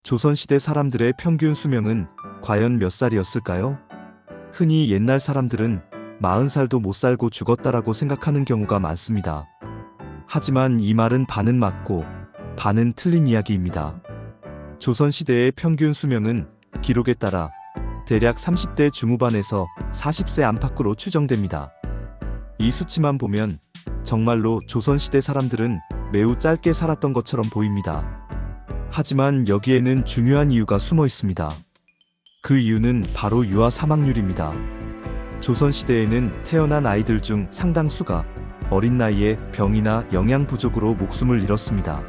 조선시대 사람들의 평균 수명은 과연 몇 살이었을까요? 흔히 옛날 사람들은 40살도 못 살고 죽었다라고 생각하는 경우가 많습니다. 하지만 이 말은 반은 맞고 반은 틀린 이야기입니다. 조선시대의 평균 수명은 기록에 따라 대략 30대 중후반에서 40세 안팎으로 추정됩니다. 이 수치만 보면 정말로 조선시대 사람들은 매우 짧게 살았던 것처럼 보입니다. 하지만 여기에는 중요한 이유가 숨어 있습니다. 그 이유는 바로 유아 사망률입니다. 조선시대에는 태어난 아이들 중 상당수가 어린 나이에 병이나 영양 부족으로 목숨을 잃었습니다.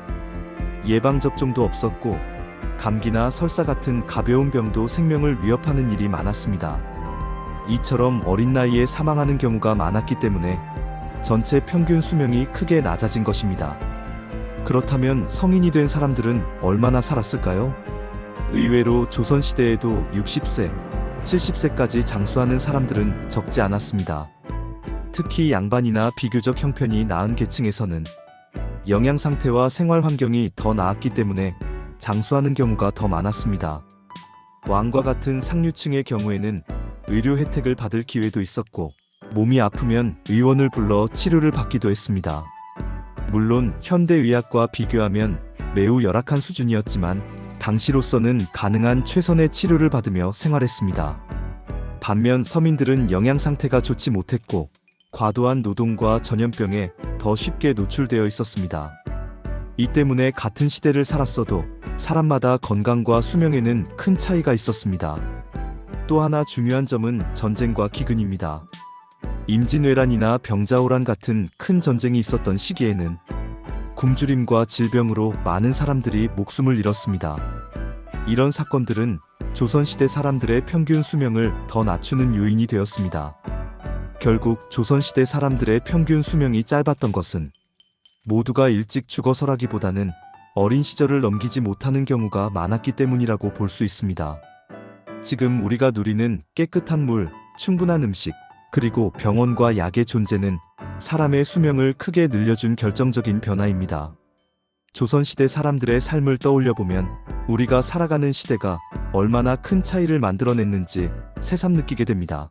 예방접종도 없었고 감기나 설사 같은 가벼운 병도 생명을 위협하는 일이 많았습니다. 이처럼 어린 나이에 사망하는 경우가 많았기 때문에 전체 평균 수명이 크게 낮아진 것입니다. 그렇다면 성인이 된 사람들은 얼마나 살았을까요? 의외로 조선시대에도 60세, 70세까지 장수하는 사람들은 적지 않았습니다. 특히 양반이나 비교적 형편이 나은 계층에서는 영양 상태와 생활 환경이 더 나았기 때문에 장수하는 경우가 더 많았습니다. 왕과 같은 상류층의 경우에는 의료 혜택을 받을 기회도 있었고 몸이 아프면 의원을 불러 치료를 받기도 했습니다. 물론 현대의학과 비교하면 매우 열악한 수준이었지만 당시로서는 가능한 최선의 치료를 받으며 생활했습니다. 반면 서민들은 영양 상태가 좋지 못했고 과도한 노동과 전염병에 더 쉽게 노출되어 있었습니다. 이 때문에 같은 시대를 살았어도 사람마다 건강과 수명에는 큰 차이가 있었습니다. 또 하나 중요한 점은 전쟁과 기근입니다. 임진왜란이나 병자호란 같은 큰 전쟁이 있었던 시기에는 굶주림과 질병으로 많은 사람들이 목숨을 잃었습니다. 이런 사건들은 조선시대 사람들의 평균 수명을 더 낮추는 요인이 되었습니다. 결국 조선시대 사람들의 평균 수명이 짧았던 것은 모두가 일찍 죽어서라기보다는 어린 시절을 넘기지 못하는 경우가 많았기 때문이라고 볼 수 있습니다. 지금 우리가 누리는 깨끗한 물, 충분한 음식, 그리고 병원과 약의 존재는 사람의 수명을 크게 늘려준 결정적인 변화입니다. 조선시대 사람들의 삶을 떠올려보면 우리가 살아가는 시대가 얼마나 큰 차이를 만들어냈는지 새삼 느끼게 됩니다.